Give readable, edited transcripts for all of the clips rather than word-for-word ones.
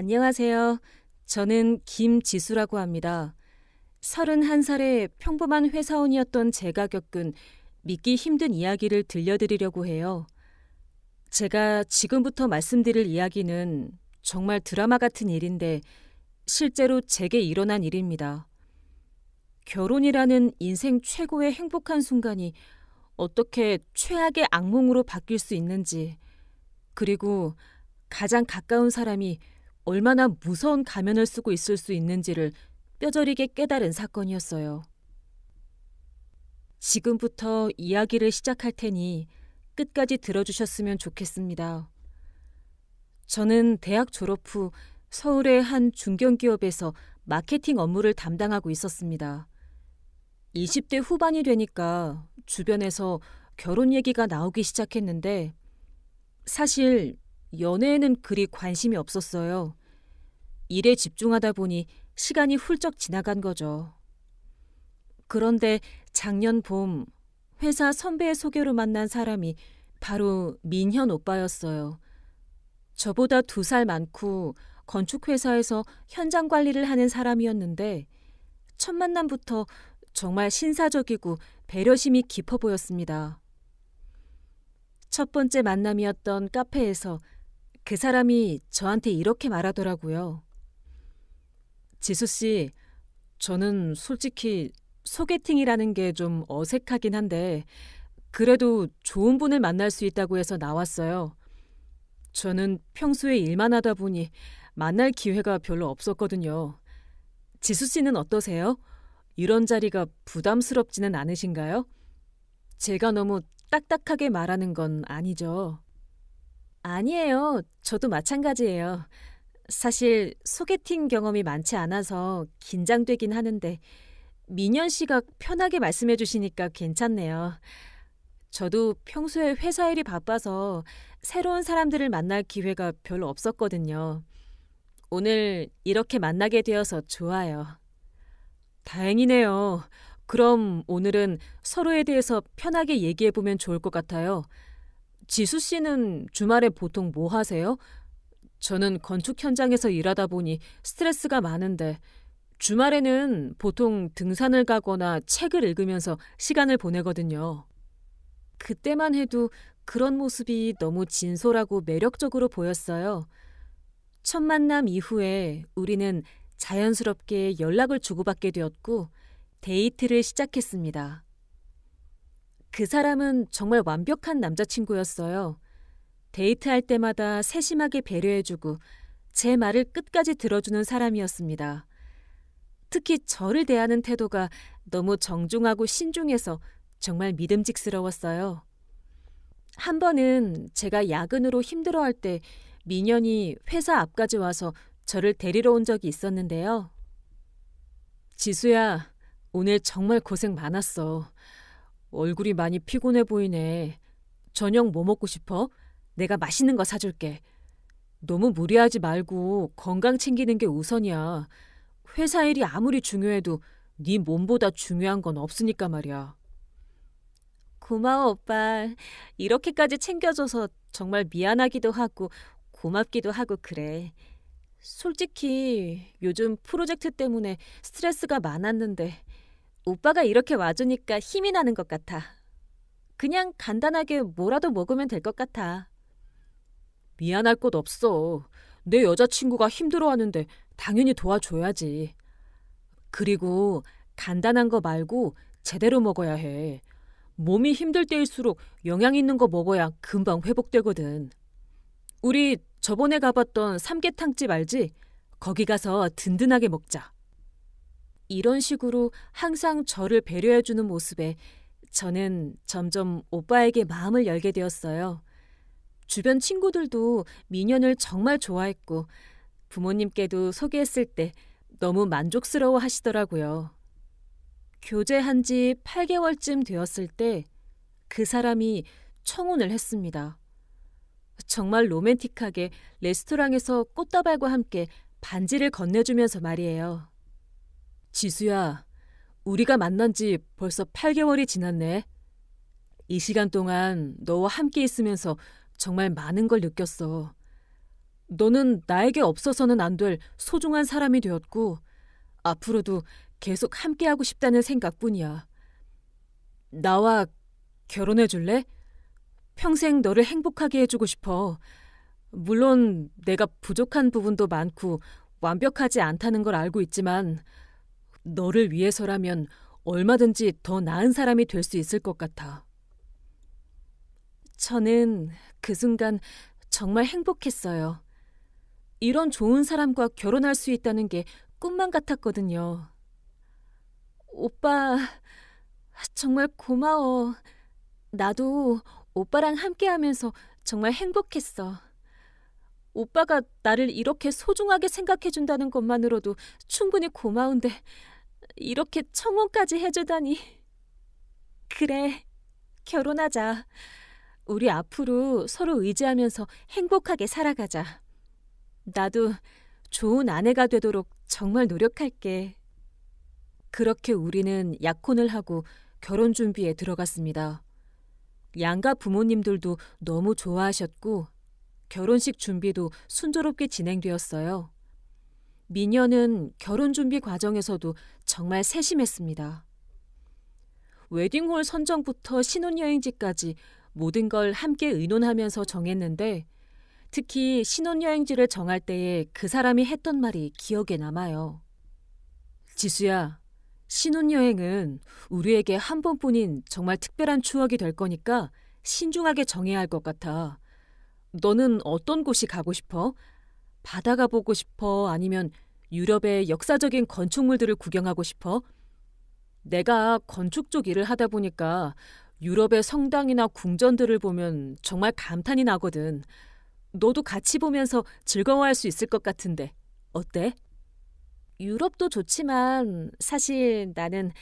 안녕하세요. 저는 김지수라고 합니다. 31살의 평범한 회사원이었던 제가 겪은 믿기 힘든 이야기를 들려드리려고 해요. 제가 지금부터 말씀드릴 이야기는 정말 드라마 같은 일인데 실제로 제게 일어난 일입니다. 결혼이라는 인생 최고의 행복한 순간이 어떻게 최악의 악몽으로 바뀔 수 있는지, 그리고 가장 가까운 사람이 얼마나 무서운 가면을 쓰고 있을 수 있는지를 뼈저리게 깨달은 사건이었어요. 지금부터 이야기를 시작할 테니 끝까지 들어주셨으면 좋겠습니다. 저는 대학 졸업 후 서울의 한 중견기업에서 마케팅 업무를 담당하고 있었습니다. 20대 후반이 되니까 주변에서 결혼 얘기가 나오기 시작했는데 사실 연애에는 그리 관심이 없었어요. 일에 집중하다 보니 시간이 훌쩍 지나간 거죠. 그런데 작년 봄 회사 선배의 소개로 만난 사람이 바로 민현 오빠였어요. 저보다 2살 많고 건축회사에서 현장 관리를 하는 사람이었는데 첫 만남부터 정말 신사적이고 배려심이 깊어 보였습니다. 첫 번째 만남이었던 카페에서 그 사람이 저한테 이렇게 말하더라고요. 지수 씨, 저는 솔직히 소개팅이라는 게 좀 어색하긴 한데 그래도 좋은 분을 만날 수 있다고 해서 나왔어요. 저는 평소에 일만 하다 보니 만날 기회가 별로 없었거든요. 지수 씨는 어떠세요? 이런 자리가 부담스럽지는 않으신가요? 제가 너무 딱딱하게 말하는 건 아니죠. 아니에요. 저도 마찬가지예요. 사실 소개팅 경험이 많지 않아서 긴장되긴 하는데 민현 씨가 편하게 말씀해 주시니까 괜찮네요. 저도 평소에 회사 일이 바빠서 새로운 사람들을 만날 기회가 별로 없었거든요. 오늘 이렇게 만나게 되어서 좋아요. 다행이네요. 그럼 오늘은 서로에 대해서 편하게 얘기해 보면 좋을 것 같아요. 지수 씨는 주말에 보통 뭐 하세요? 저는 건축 현장에서 일하다 보니 스트레스가 많은데 주말에는 보통 등산을 가거나 책을 읽으면서 시간을 보내거든요. 그때만 해도 그런 모습이 너무 진솔하고 매력적으로 보였어요. 첫 만남 이후에 우리는 자연스럽게 연락을 주고받게 되었고 데이트를 시작했습니다. 그 사람은 정말 완벽한 남자친구였어요. 데이트할 때마다 세심하게 배려해주고 제 말을 끝까지 들어주는 사람이었습니다. 특히 저를 대하는 태도가 너무 정중하고 신중해서 정말 믿음직스러웠어요. 한 번은 제가 야근으로 힘들어할 때 민현이 회사 앞까지 와서 저를 데리러 온 적이 있었는데요. 지수야, 오늘 정말 고생 많았어. 얼굴이 많이 피곤해 보이네. 저녁 뭐 먹고 싶어? 내가 맛있는 거 사줄게. 너무 무리하지 말고 건강 챙기는 게 우선이야. 회사 일이 아무리 중요해도 네 몸보다 중요한 건 없으니까 말이야. 고마워, 오빠. 이렇게까지 챙겨줘서 정말 미안하기도 하고 고맙기도 하고 그래. 솔직히 요즘 프로젝트 때문에 스트레스가 많았는데 오빠가 이렇게 와주니까 힘이 나는 것 같아. 그냥 간단하게 뭐라도 먹으면 될 것 같아. 미안할 것 없어. 내 여자친구가 힘들어하는데 당연히 도와줘야지. 그리고 간단한 거 말고 제대로 먹어야 해. 몸이 힘들 때일수록 영양 있는 거 먹어야 금방 회복되거든. 우리 저번에 가봤던 삼계탕집 알지? 거기 가서 든든하게 먹자. 이런 식으로 항상 저를 배려해주는 모습에 저는 점점 오빠에게 마음을 열게 되었어요. 주변 친구들도 민현을 정말 좋아했고 부모님께도 소개했을 때 너무 만족스러워 하시더라고요. 교제한 지 8개월쯤 되었을 때 그 사람이 청혼을 했습니다. 정말 로맨틱하게 레스토랑에서 꽃다발과 함께 반지를 건네주면서 말이에요. 지수야, 우리가 만난 지 벌써 8개월이 지났네. 이 시간 동안 너와 함께 있으면서 정말 많은 걸 느꼈어. 너는 나에게 없어서는 안 될 소중한 사람이 되었고 앞으로도 계속 함께하고 싶다는 생각뿐이야. 나와 결혼해 줄래? 평생 너를 행복하게 해주고 싶어. 물론 내가 부족한 부분도 많고 완벽하지 않다는 걸 알고 있지만 너를 위해서라면 얼마든지 더 나은 사람이 될 수 있을 것 같아. 저는 그 순간 정말 행복했어요. 이런 좋은 사람과 결혼할 수 있다는 게 꿈만 같았거든요. 오빠, 정말 고마워. 나도 오빠랑 함께하면서 정말 행복했어. 오빠가 나를 이렇게 소중하게 생각해준다는 것만으로도 충분히 고마운데 이렇게 청혼까지 해주다니. 그래, 결혼하자. 우리 앞으로 서로 의지하면서 행복하게 살아가자. 나도 좋은 아내가 되도록 정말 노력할게. 그렇게 우리는 약혼을 하고 결혼 준비에 들어갔습니다. 양가 부모님들도 너무 좋아하셨고 결혼식 준비도 순조롭게 진행되었어요. 미녀는 결혼 준비 과정에서도 정말 세심했습니다. 웨딩홀 선정부터 신혼여행지까지 모든 걸 함께 의논하면서 정했는데 특히 신혼여행지를 정할 때에 그 사람이 했던 말이 기억에 남아요. 지수야, 신혼여행은 우리에게 한 번뿐인 정말 특별한 추억이 될 거니까 신중하게 정해야 할 것 같아. 너는 어떤 곳이 가고 싶어? 바다가 보고 싶어? 아니면 유럽의 역사적인 건축물들을 구경하고 싶어? 내가 건축 쪽 일을 하다 보니까 유럽의 성당이나 궁전들을 보면 정말 감탄이 나거든. 너도 같이 보면서 즐거워할 수 있을 것 같은데 어때? 유럽도 좋지만 사실 나는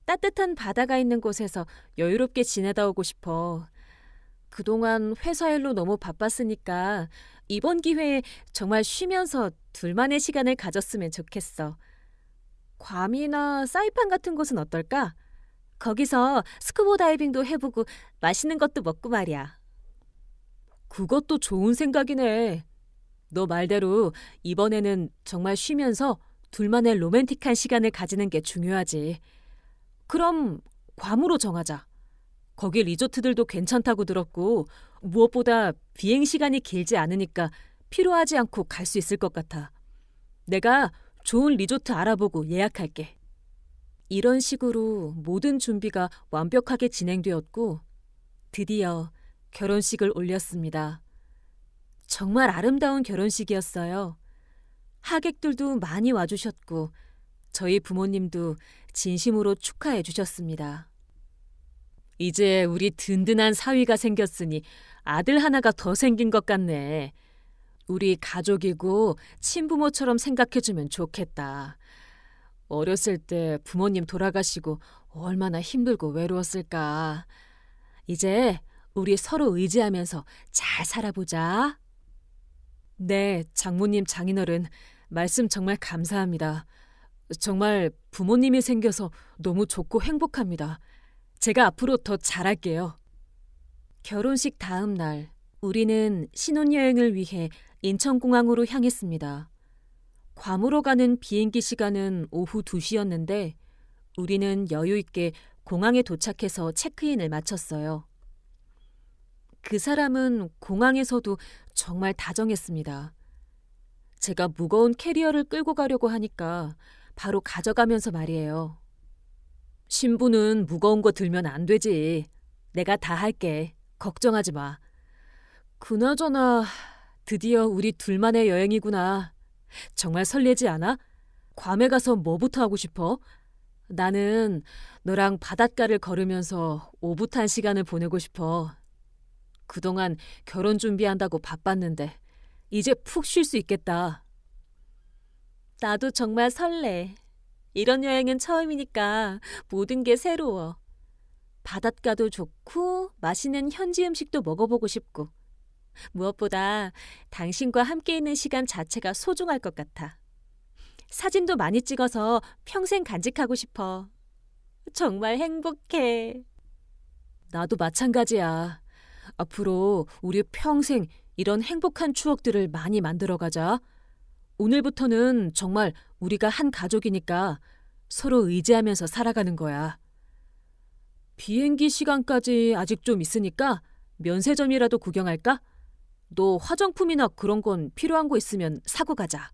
따뜻한 바다가 있는 곳에서 여유롭게 지내다 오고 싶어. 그동안 회사 일로 너무 바빴으니까 이번 기회에 정말 쉬면서 둘만의 시간을 가졌으면 좋겠어. 괌이나 사이판 같은 곳은 어떨까? 거기서 스쿠버 다이빙도 해보고 맛있는 것도 먹고 말이야. 그것도 좋은 생각이네. 너 말대로 이번에는 정말 쉬면서 둘만의 로맨틱한 시간을 가지는 게 중요하지. 그럼 괌으로 정하자. 거기 리조트들도 괜찮다고 들었고 무엇보다 비행 시간이 길지 않으니까 피로하지 않고 갈 수 있을 것 같아. 내가 좋은 리조트 알아보고 예약할게. 이런 식으로 모든 준비가 완벽하게 진행되었고 드디어 결혼식을 올렸습니다. 정말 아름다운 결혼식이었어요. 하객들도 많이 와주셨고 저희 부모님도 진심으로 축하해 주셨습니다. 이제 우리 든든한 사위가 생겼으니 아들 하나가 더 생긴 것 같네. 우리 가족이고 친부모처럼 생각해주면 좋겠다. 어렸을 때 부모님 돌아가시고 얼마나 힘들고 외로웠을까. 이제 우리 서로 의지하면서 잘 살아보자. 네, 장모님, 장인어른, 말씀 정말 감사합니다. 정말 부모님이 생겨서 너무 좋고 행복합니다. 제가 앞으로 더 잘할게요. 결혼식 다음 날, 우리는 신혼여행을 위해 인천공항으로 향했습니다. 괌으로 가는 비행기 시간은 오후 2시였는데 우리는 여유 있게 공항에 도착해서 체크인을 마쳤어요. 그 사람은 공항에서도 정말 다정했습니다. 제가 무거운 캐리어를 끌고 가려고 하니까 바로 가져가면서 말이에요. 신부는 무거운 거 들면 안 되지. 내가 다 할게. 걱정하지 마. 그나저나 드디어 우리 둘만의 여행이구나. 정말 설레지 않아? 괌에 가서 뭐부터 하고 싶어? 나는 너랑 바닷가를 걸으면서 오붓한 시간을 보내고 싶어. 그동안 결혼 준비한다고 바빴는데 이제 푹 쉴 수 있겠다. 나도 정말 설레. 이런 여행은 처음이니까 모든 게 새로워. 바닷가도 좋고 맛있는 현지 음식도 먹어보고 싶고 무엇보다 당신과 함께 있는 시간 자체가 소중할 것 같아. 사진도 많이 찍어서 평생 간직하고 싶어. 정말 행복해. 나도 마찬가지야. 앞으로 우리 평생 이런 행복한 추억들을 많이 만들어가자. 오늘부터는 정말 우리가 한 가족이니까 서로 의지하면서 살아가는 거야. 비행기 시간까지 아직 좀 있으니까 면세점이라도 구경할까? 너 화장품이나 그런 건 필요한 거 있으면 사고 가자.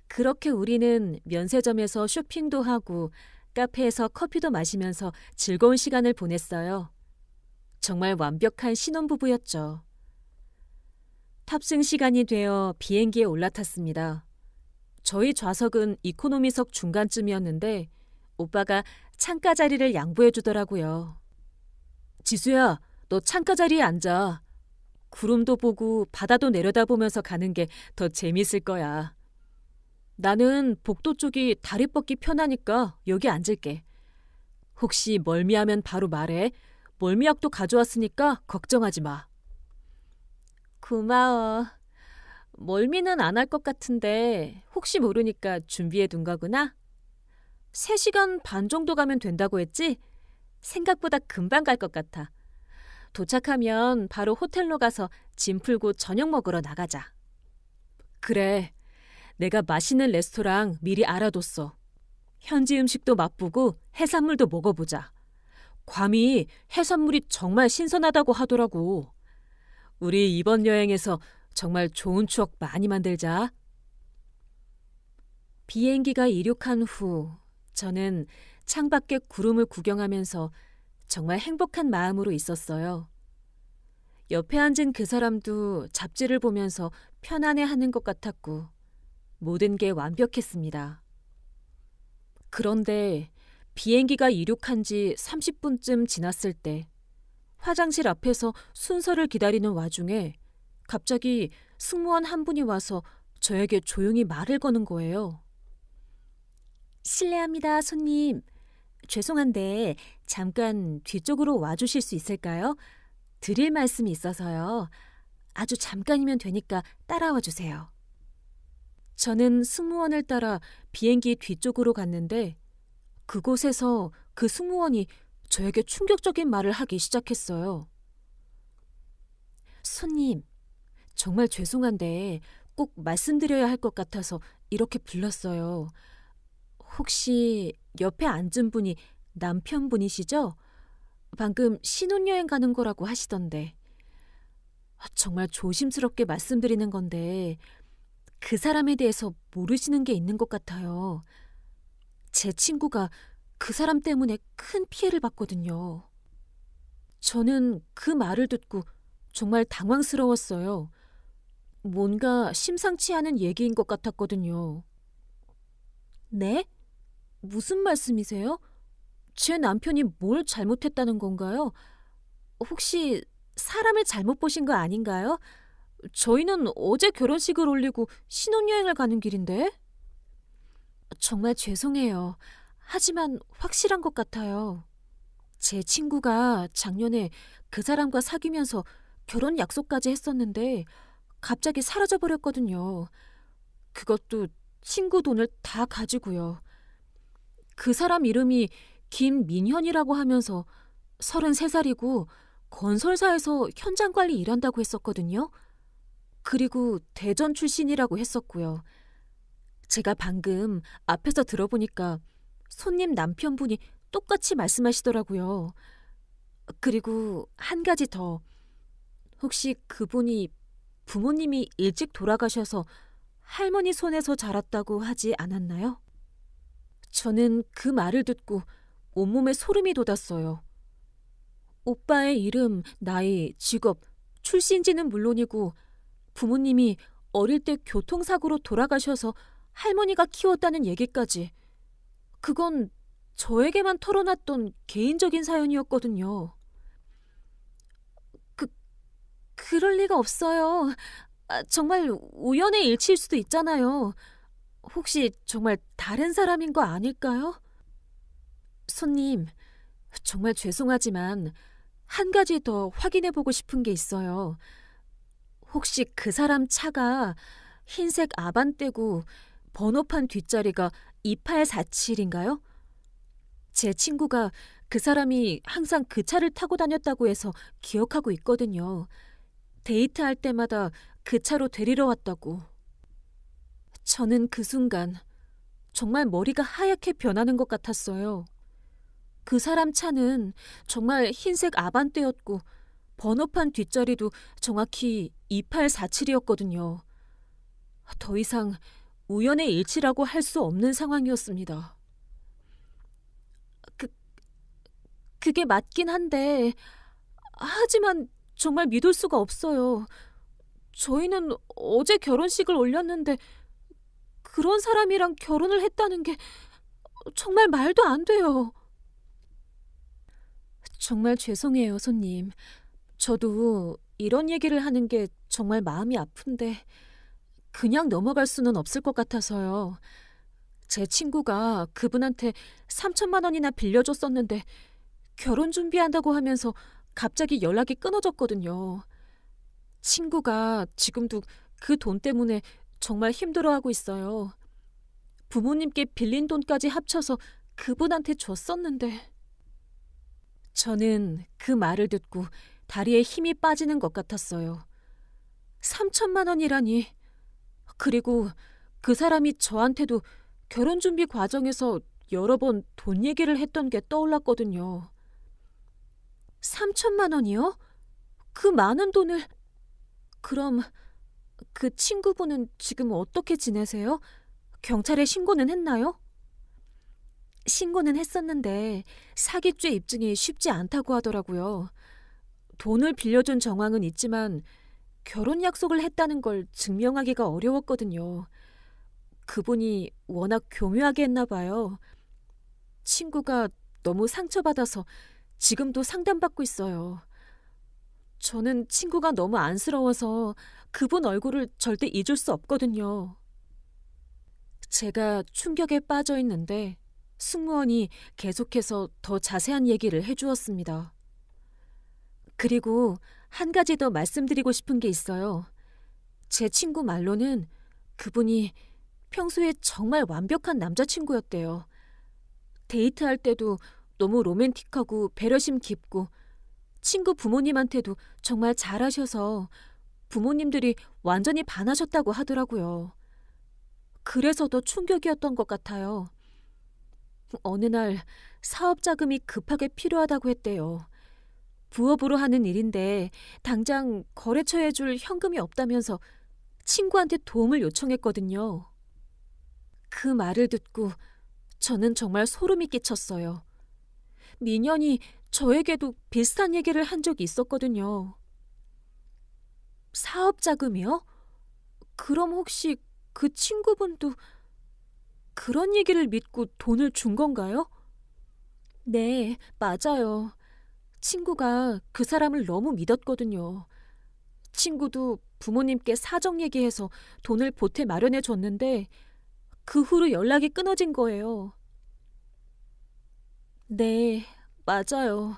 그렇게 우리는 면세점에서 쇼핑도 하고 카페에서 커피도 마시면서 즐거운 시간을 보냈어요. 정말 완벽한 신혼부부였죠. 탑승 시간이 되어 비행기에 올라탔습니다. 저희 좌석은 이코노미석 중간쯤이었는데 오빠가 창가 자리를 양보해 주더라고요. 지수야, 너 창가 자리에 앉아. 구름도 보고 바다도 내려다보면서 가는 게 더 재밌을 거야. 나는 복도 쪽이 다리 뻗기 편하니까 여기 앉을게. 혹시 멀미하면 바로 말해. 멀미약도 가져왔으니까 걱정하지 마. 고마워. 멀미는 안 할 것 같은데 혹시 모르니까 준비해 둔 거구나? 3시간 반 정도 가면 된다고 했지? 생각보다 금방 갈 것 같아. 도착하면 바로 호텔로 가서 짐 풀고 저녁 먹으러 나가자. 그래. 내가 맛있는 레스토랑 미리 알아뒀어. 현지 음식도 맛보고 해산물도 먹어보자. 괌이 해산물이 정말 신선하다고 하더라고. 우리 이번 여행에서 정말 좋은 추억 많이 만들자. 비행기가 이륙한 후 저는 창밖의 구름을 구경하면서 정말 행복한 마음으로 있었어요. 옆에 앉은 그 사람도 잡지를 보면서 편안해하는 것 같았고 모든 게 완벽했습니다. 그런데 비행기가 이륙한 지 30분쯤 지났을 때 화장실 앞에서 순서를 기다리는 와중에 갑자기 승무원 한 분이 와서 저에게 조용히 말을 거는 거예요. 실례합니다, 손님. 죄송한데 잠깐 뒤쪽으로 와주실 수 있을까요? 드릴 말씀이 있어서요. 아주 잠깐이면 되니까 따라와 주세요. 저는 승무원을 따라 비행기 뒤쪽으로 갔는데 그곳에서 그 승무원이 저에게 충격적인 말을 하기 시작했어요. 손님, 정말 죄송한데 꼭 말씀드려야 할 것 같아서 이렇게 불렀어요. 혹시 옆에 앉은 분이 남편분이시죠? 방금 신혼여행 가는 거라고 하시던데. 정말 조심스럽게 말씀드리는 건데 그 사람에 대해서 모르시는 게 있는 것 같아요. 제 친구가 그 사람 때문에 큰 피해를 봤거든요. 저는 그 말을 듣고 정말 당황스러웠어요. 뭔가 심상치 않은 얘기인 것 같았거든요. 네? 무슨 말씀이세요? 제 남편이 뭘 잘못했다는 건가요? 혹시 사람을 잘못 보신 거 아닌가요? 저희는 어제 결혼식을 올리고 신혼여행을 가는 길인데? 정말 죄송해요. 하지만 확실한 것 같아요. 제 친구가 작년에 그 사람과 사귀면서 결혼 약속까지 했었는데 갑자기 사라져버렸거든요. 그것도 친구 돈을 다 가지고요. 그 사람 이름이 김민현이라고 하면서 33살이고 건설사에서 현장 관리 일한다고 했었거든요. 그리고 대전 출신이라고 했었고요. 제가 방금 앞에서 들어보니까 손님 남편분이 똑같이 말씀하시더라고요. 그리고 한 가지 더. 혹시 그분이 부모님이 일찍 돌아가셔서 할머니 손에서 자랐다고 하지 않았나요? 저는 그 말을 듣고 온몸에 소름이 돋았어요. 오빠의 이름, 나이, 직업, 출신지는 물론이고 부모님이 어릴 때 교통사고로 돌아가셔서 할머니가 키웠다는 얘기까지. 그건 저에게만 털어놨던 개인적인 사연이었거든요. 그럴 리가 없어요. 정말 우연의 일치일 수도 있잖아요. 혹시 정말 다른 사람인 거 아닐까요? 손님, 정말 죄송하지만 한 가지 더 확인해 보고 싶은 게 있어요. 혹시 그 사람 차가 흰색 아반떼고 번호판 뒷자리가 2847인가요? 제 친구가 그 사람이 항상 그 차를 타고 다녔다고 해서 기억하고 있거든요. 데이트할 때마다 그 차로 데리러 왔다고. 저는 그 순간 정말 머리가 하얗게 변하는 것 같았어요. 그 사람 차는 정말 흰색 아반떼였고 번호판 뒷자리도 정확히 2847이었거든요. 더 이상 우연의 일치라고 할 수 없는 상황이었습니다. 그, 그게 맞긴 한데, 하지만 정말 믿을 수가 없어요. 저희는 어제 결혼식을 올렸는데 그런 사람이랑 결혼을 했다는 게 정말 말도 안 돼요. 정말 죄송해요, 손님. 저도 이런 얘기를 하는 게 정말 마음이 아픈데 그냥 넘어갈 수는 없을 것 같아서요. 제 친구가 그분한테 3천만 원이나 빌려줬었는데 결혼 준비한다고 하면서 갑자기 연락이 끊어졌거든요. 친구가 지금도 그 돈 때문에 정말 힘들어하고 있어요. 부모님께 빌린 돈까지 합쳐서 그분한테 줬었는데. 저는 그 말을 듣고 다리에 힘이 빠지는 것 같았어요. 3천만 원이라니. 그리고 그 사람이 저한테도 결혼 준비 과정에서 여러 번 돈 얘기를 했던 게 떠올랐거든요. 3천만 원이요? 그 많은 돈을... 그럼 그 친구분은 지금 어떻게 지내세요? 경찰에 신고는 했나요? 신고는 했었는데 사기죄 입증이 쉽지 않다고 하더라고요. 돈을 빌려준 정황은 있지만 결혼 약속을 했다는 걸 증명하기가 어려웠거든요. 그분이 워낙 교묘하게 했나 봐요. 친구가 너무 상처받아서 지금도 상담받고 있어요. 저는 친구가 너무 안쓰러워서 그분 얼굴을 절대 잊을 수 없거든요. 제가 충격에 빠져 있는데 승무원이 계속해서 더 자세한 얘기를 해주었습니다. 그리고 한 가지 더 말씀드리고 싶은 게 있어요. 제 친구 말로는 그분이 평소에 정말 완벽한 남자친구였대요. 데이트할 때도 너무 로맨틱하고 배려심 깊고 친구 부모님한테도 정말 잘하셔서 부모님들이 완전히 반하셨다고 하더라고요. 그래서 더 충격이었던 것 같아요. 어느 날 사업 자금이 급하게 필요하다고 했대요. 부업으로 하는 일인데 당장 거래처에 줄 현금이 없다면서 친구한테 도움을 요청했거든요. 그 말을 듣고 저는 정말 소름이 끼쳤어요. 민현이 저에게도 비슷한 얘기를 한 적이 있었거든요. 사업 자금이요? 그럼 혹시 그 친구분도 그런 얘기를 믿고 돈을 준 건가요? 네, 맞아요. 친구가 그 사람을 너무 믿었거든요. 친구도 부모님께 사정 얘기해서 돈을 보태 마련해 줬는데 그 후로 연락이 끊어진 거예요. 네, 맞아요.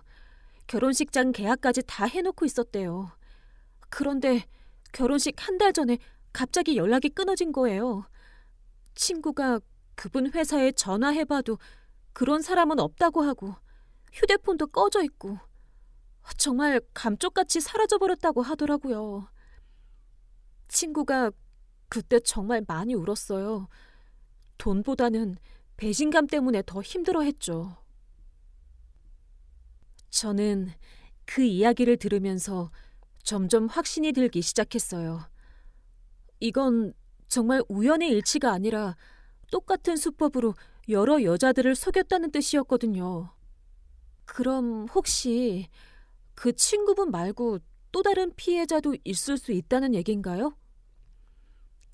결혼식장 계약까지 다 해놓고 있었대요. 그런데 결혼식 한 달 전에 갑자기 연락이 끊어진 거예요. 친구가 그분 회사에 전화해봐도 그런 사람은 없다고 하고 휴대폰도 꺼져 있고 정말 감쪽같이 사라져버렸다고 하더라고요. 친구가 그때 정말 많이 울었어요. 돈보다는 배신감 때문에 더 힘들어했죠. 저는 그 이야기를 들으면서 점점 확신이 들기 시작했어요. 이건 정말 우연의 일치가 아니라 똑같은 수법으로 여러 여자들을 속였다는 뜻이었거든요. 그럼 혹시 그 친구분 말고 또 다른 피해자도 있을 수 있다는 얘긴가요?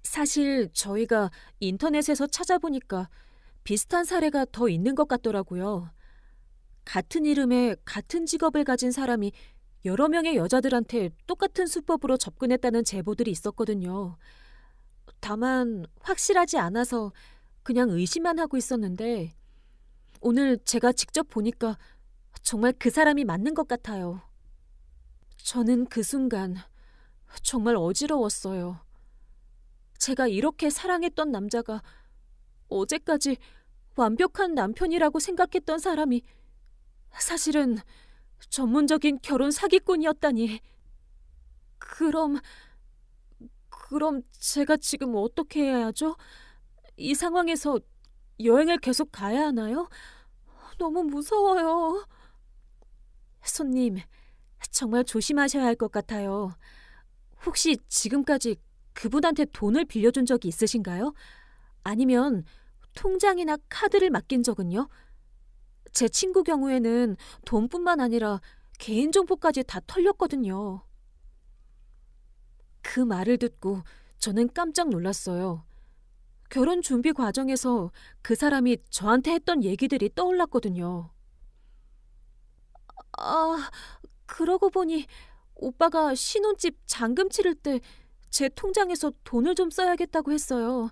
사실 저희가 인터넷에서 찾아보니까 비슷한 사례가 더 있는 것 같더라고요. 같은 이름에 같은 직업을 가진 사람이 여러 명의 여자들한테 똑같은 수법으로 접근했다는 제보들이 있었거든요. 다만 확실하지 않아서 그냥 의심만 하고 있었는데 오늘 제가 직접 보니까 정말 그 사람이 맞는 것 같아요. 저는 그 순간 정말 어지러웠어요. 제가 이렇게 사랑했던 남자가 어제까지 완벽한 남편이라고 생각했던 사람이 사실은 전문적인 결혼 사기꾼이었다니. 그럼, 그럼 제가 지금 어떻게 해야 하죠? 이 상황에서 여행을 계속 가야 하나요? 너무 무서워요. 손님, 정말 조심하셔야 할 것 같아요. 혹시 지금까지 그분한테 돈을 빌려준 적이 있으신가요? 아니면 통장이나 카드를 맡긴 적은요? 제 친구 경우에는 돈뿐만 아니라 개인정보까지 다 털렸거든요. 그 말을 듣고 저는 깜짝 놀랐어요. 결혼 준비 과정에서 그 사람이 저한테 했던 얘기들이 떠올랐거든요. 아, 그러고 보니 오빠가 신혼집 잔금 치를 때 제 통장에서 돈을 좀 써야겠다고 했어요.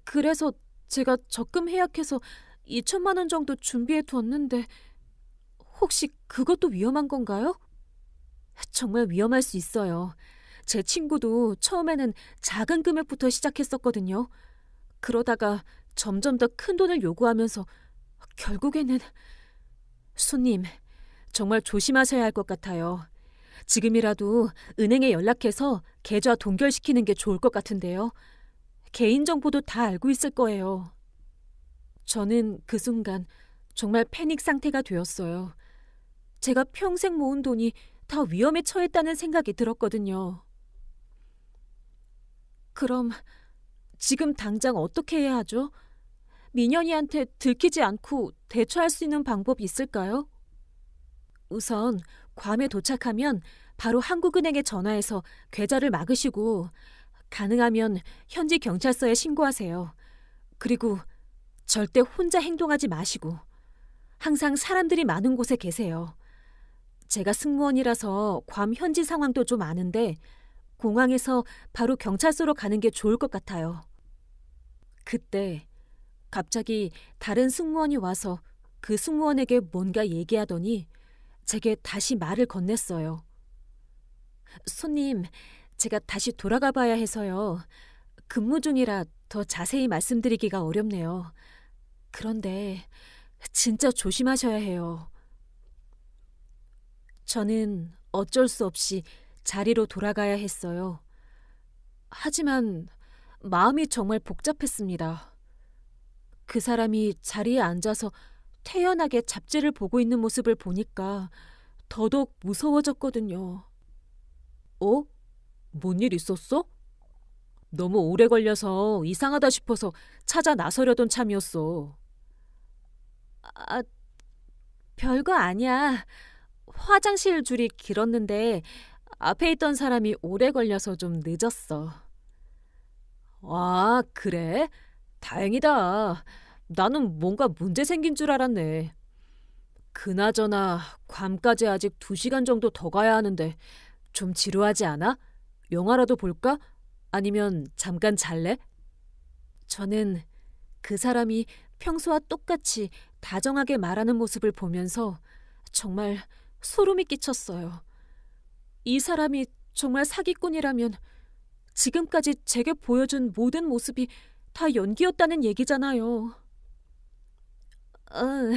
그래서 제가 적금 해약해서 2천만 원 정도 준비해 두었는데 혹시 그것도 위험한 건가요? 정말 위험할 수 있어요. 제 친구도 처음에는 작은 금액부터 시작했었거든요. 그러다가 점점 더 큰 돈을 요구하면서 결국에는 손님, 정말 조심하셔야 할 것 같아요. 지금이라도 은행에 연락해서 계좌 동결시키는 게 좋을 것 같은데요. 개인정보도 다 알고 있을 거예요. 저는 그 순간 정말 패닉 상태가 되었어요. 제가 평생 모은 돈이 다 위험에 처했다는 생각이 들었거든요. 그럼 지금 당장 어떻게 해야 하죠? 민현이한테 들키지 않고 대처할 수 있는 방법이 있을까요? 우선 괌에 도착하면 바로 한국은행에 전화해서 계좌를 막으시고 가능하면 현지 경찰서에 신고하세요. 그리고 절대 혼자 행동하지 마시고 항상 사람들이 많은 곳에 계세요. 제가 승무원이라서 괌 현지 상황도 좀 아는데 공항에서 바로 경찰서로 가는 게 좋을 것 같아요. 그때 갑자기 다른 승무원이 와서 그 승무원에게 뭔가 얘기하더니 제게 다시 말을 건넸어요. 손님, 제가 다시 돌아가 봐야 해서요. 근무 중이라 더 자세히 말씀드리기가 어렵네요. 그런데 진짜 조심하셔야 해요. 저는 어쩔 수 없이 자리로 돌아가야 했어요. 하지만 마음이 정말 복잡했습니다. 그 사람이 자리에 앉아서 태연하게 잡지를 보고 있는 모습을 보니까 더더욱 무서워졌거든요. 어? 뭔 일 있었어? 너무 오래 걸려서 이상하다 싶어서 찾아 나서려던 참이었어. 아, 별거 아니야. 화장실 줄이 길었는데 앞에 있던 사람이 오래 걸려서 좀 늦었어. 아, 그래? 다행이다. 나는 뭔가 문제 생긴 줄 알았네. 그나저나 괌까지 아직 2시간 정도 더 가야 하는데 좀 지루하지 않아? 영화라도 볼까? 아니면 잠깐 잘래? 저는 그 사람이 평소와 똑같이 다정하게 말하는 모습을 보면서 정말 소름이 끼쳤어요. 이 사람이 정말 사기꾼이라면 지금까지 제게 보여준 모든 모습이 다 연기였다는 얘기잖아요. 응,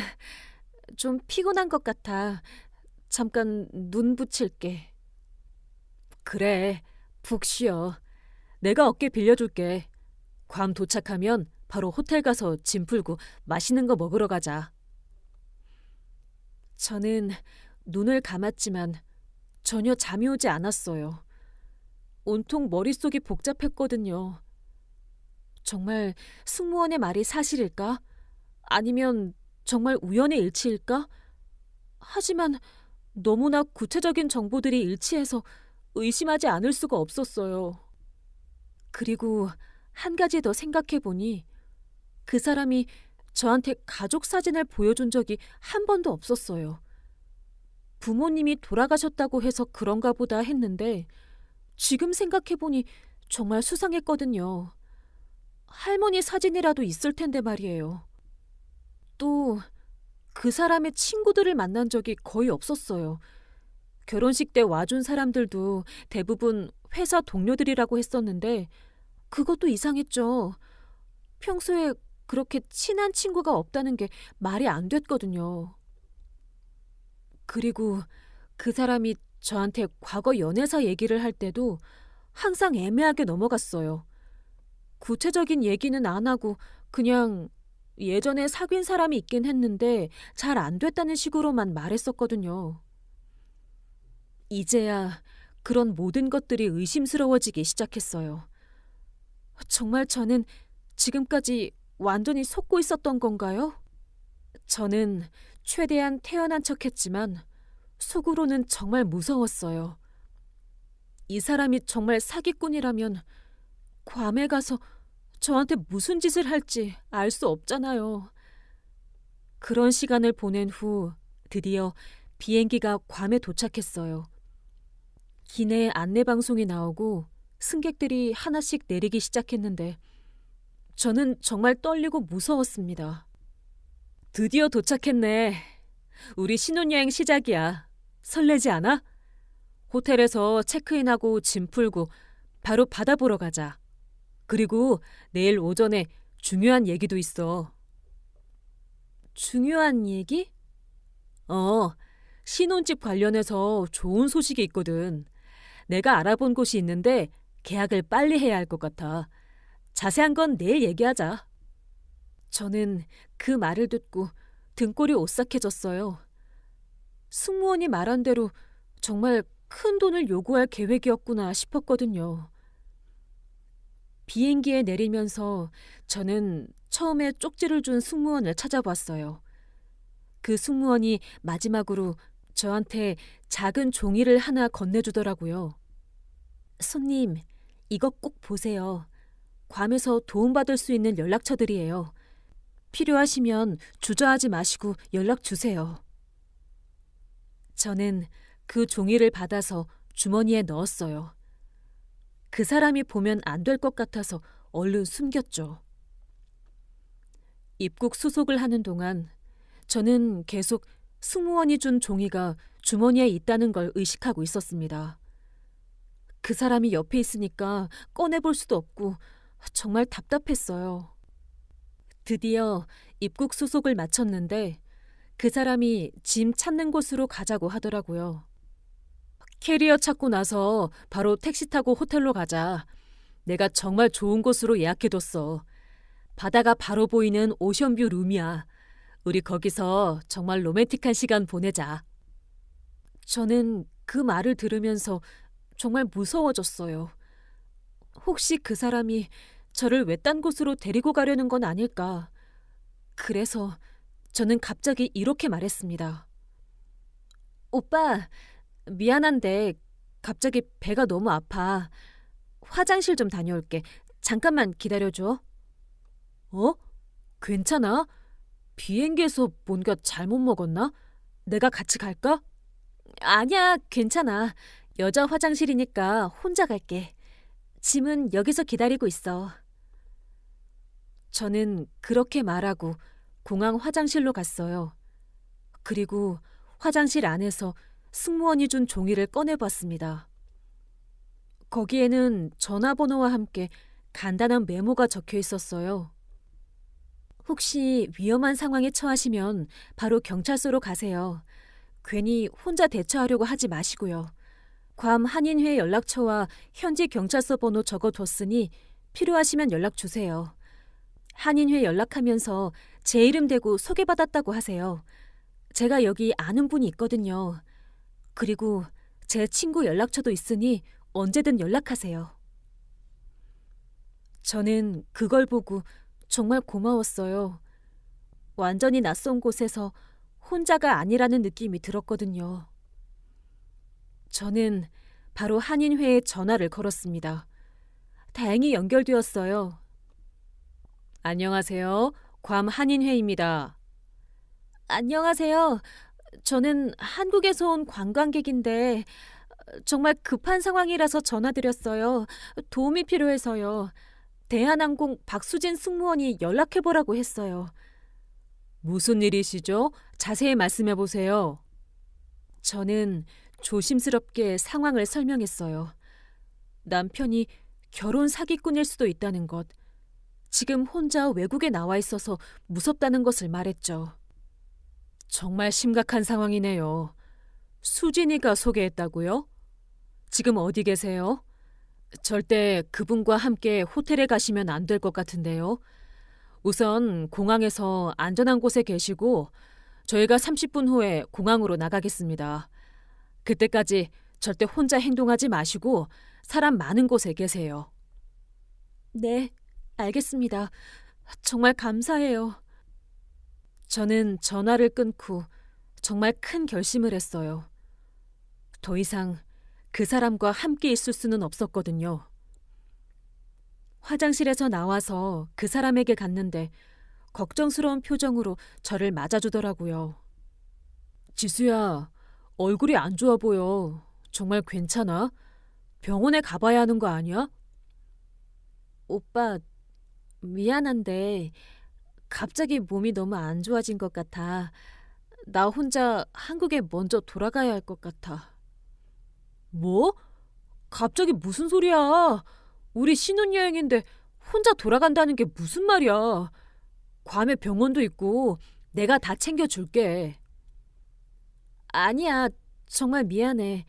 좀 피곤한 것 같아. 잠깐 눈 붙일게. 그래, 푹 쉬어. 내가 어깨 빌려줄게. 괌 도착하면 바로 호텔 가서 짐 풀고 맛있는 거 먹으러 가자. 저는 눈을 감았지만 전혀 잠이 오지 않았어요. 온통 머릿속이 복잡했거든요. 정말 승무원의 말이 사실일까? 아니면 정말 우연의 일치일까? 하지만 너무나 구체적인 정보들이 일치해서 의심하지 않을 수가 없었어요. 그리고 한 가지 더 생각해보니 그 사람이 저한테 가족 사진을 보여준 적이 한 번도 없었어요. 부모님이 돌아가셨다고 해서 그런가 보다 했는데 지금 생각해보니 정말 수상했거든요. 할머니 사진이라도 있을 텐데 말이에요. 또 그 사람의 친구들을 만난 적이 거의 없었어요. 결혼식 때 와준 사람들도 대부분 회사 동료들이라고 했었는데 그것도 이상했죠. 평소에 그렇게 친한 친구가 없다는 게 말이 안 됐거든요. 그리고 그 사람이 저한테 과거 연애사 얘기를 할 때도 항상 애매하게 넘어갔어요. 구체적인 얘기는 안 하고 그냥 예전에 사귄 사람이 있긴 했는데 잘 안 됐다는 식으로만 말했었거든요. 이제야 그런 모든 것들이 의심스러워지기 시작했어요. 정말 저는 지금까지 완전히 속고 있었던 건가요? 저는 최대한 태연한 척했지만 속으로는 정말 무서웠어요. 이 사람이 정말 사기꾼이라면 괌에 가서 저한테 무슨 짓을 할지 알 수 없잖아요. 그런 시간을 보낸 후 드디어 비행기가 괌에 도착했어요. 기내 안내방송이 나오고 승객들이 하나씩 내리기 시작했는데 저는 정말 떨리고 무서웠습니다. 드디어 도착했네. 우리 신혼여행 시작이야. 설레지 않아? 호텔에서 체크인하고 짐 풀고 바로 바다 보러 가자. 그리고 내일 오전에 중요한 얘기도 있어. 중요한 얘기? 신혼집 관련해서 좋은 소식이 있거든. 내가 알아본 곳이 있는데 계약을 빨리 해야 할 것 같아. 자세한 건 내일 얘기하자. 저는 그 말을 듣고 등골이 오싹해졌어요. 승무원이 말한 대로 정말 큰 돈을 요구할 계획이었구나 싶었거든요. 비행기에 내리면서 저는 처음에 쪽지를 준 승무원을 찾아봤어요. 그 승무원이 마지막으로 저한테 작은 종이를 하나 건네주더라고요. 손님, 이거 꼭 보세요. 괌에서 도움받을 수 있는 연락처들이에요. 필요하시면 주저하지 마시고 연락 주세요. 저는 그 종이를 받아서 주머니에 넣었어요. 그 사람이 보면 안 될 것 같아서 얼른 숨겼죠. 입국 수속을 하는 동안 저는 계속 승무원이 준 종이가 주머니에 있다는 걸 의식하고 있었습니다. 그 사람이 옆에 있으니까 꺼내볼 수도 없고 정말 답답했어요. 드디어 입국 수속을 마쳤는데 그 사람이 짐 찾는 곳으로 가자고 하더라고요. 캐리어 찾고 나서 바로 택시 타고 호텔로 가자. 내가 정말 좋은 곳으로 예약해뒀어. 바다가 바로 보이는 오션뷰 룸이야. 우리 거기서 정말 로맨틱한 시간 보내자. 저는 그 말을 들으면서 정말 무서워졌어요. 혹시 그 사람이 저를 외딴 곳으로 데리고 가려는 건 아닐까. 그래서 저는 갑자기 이렇게 말했습니다. 오빠, 미안한데 갑자기 배가 너무 아파. 화장실 좀 다녀올게. 잠깐만 기다려줘. 어? 괜찮아? 비행기에서 뭔가 잘못 먹었나? 내가 같이 갈까? 아니야, 괜찮아. 여자 화장실이니까 혼자 갈게. 짐은 여기서 기다리고 있어. 저는 그렇게 말하고 공항 화장실로 갔어요. 그리고 화장실 안에서 승무원이 준 종이를 꺼내봤습니다. 거기에는 전화번호와 함께 간단한 메모가 적혀 있었어요. 혹시 위험한 상황에 처하시면 바로 경찰서로 가세요. 괜히 혼자 대처하려고 하지 마시고요. 괌 한인회 연락처와 현지 경찰서 번호 적어뒀으니 필요하시면 연락 주세요. 한인회 연락하면서 제 이름 대고 소개받았다고 하세요. 제가 여기 아는 분이 있거든요. 그리고 제 친구 연락처도 있으니 언제든 연락하세요. 저는 그걸 보고 정말 고마웠어요. 완전히 낯선 곳에서 혼자가 아니라는 느낌이 들었거든요. 저는 바로 한인회에 전화를 걸었습니다. 다행히 연결되었어요. 안녕하세요. 괌 한인회입니다. 안녕하세요. 저는 한국에서 온 관광객인데 정말 급한 상황이라서 전화드렸어요. 도움이 필요해서요. 대한항공 박수진 승무원이 연락해보라고 했어요. 무슨 일이시죠? 자세히 말씀해 보세요. 저는 조심스럽게 상황을 설명했어요. 남편이 결혼 사기꾼일 수도 있다는 것, 지금 혼자 외국에 나와 있어서 무섭다는 것을 말했죠. 정말 심각한 상황이네요. 수진이가 소개했다고요? 지금 어디 계세요? 절대 그분과 함께 호텔에 가시면 안 될 것 같은데요. 우선 공항에서 안전한 곳에 계시고 저희가 30분 후에 공항으로 나가겠습니다. 그때까지 절대 혼자 행동하지 마시고 사람 많은 곳에 계세요. 네, 알겠습니다. 정말 감사해요. 저는 전화를 끊고 정말 큰 결심을 했어요. 더 이상 그 사람과 함께 있을 수는 없었거든요. 화장실에서 나와서 그 사람에게 갔는데 걱정스러운 표정으로 저를 맞아주더라고요. 지수야, 얼굴이 안 좋아 보여. 정말 괜찮아? 병원에 가봐야 하는 거 아니야? 오빠, 미안한데 갑자기 몸이 너무 안 좋아진 것 같아. 나 혼자 한국에 먼저 돌아가야 할 것 같아. 뭐? 갑자기 무슨 소리야? 우리 신혼여행인데 혼자 돌아간다는 게 무슨 말이야? 괌에 병원도 있고 내가 다 챙겨줄게. 아니야, 정말 미안해.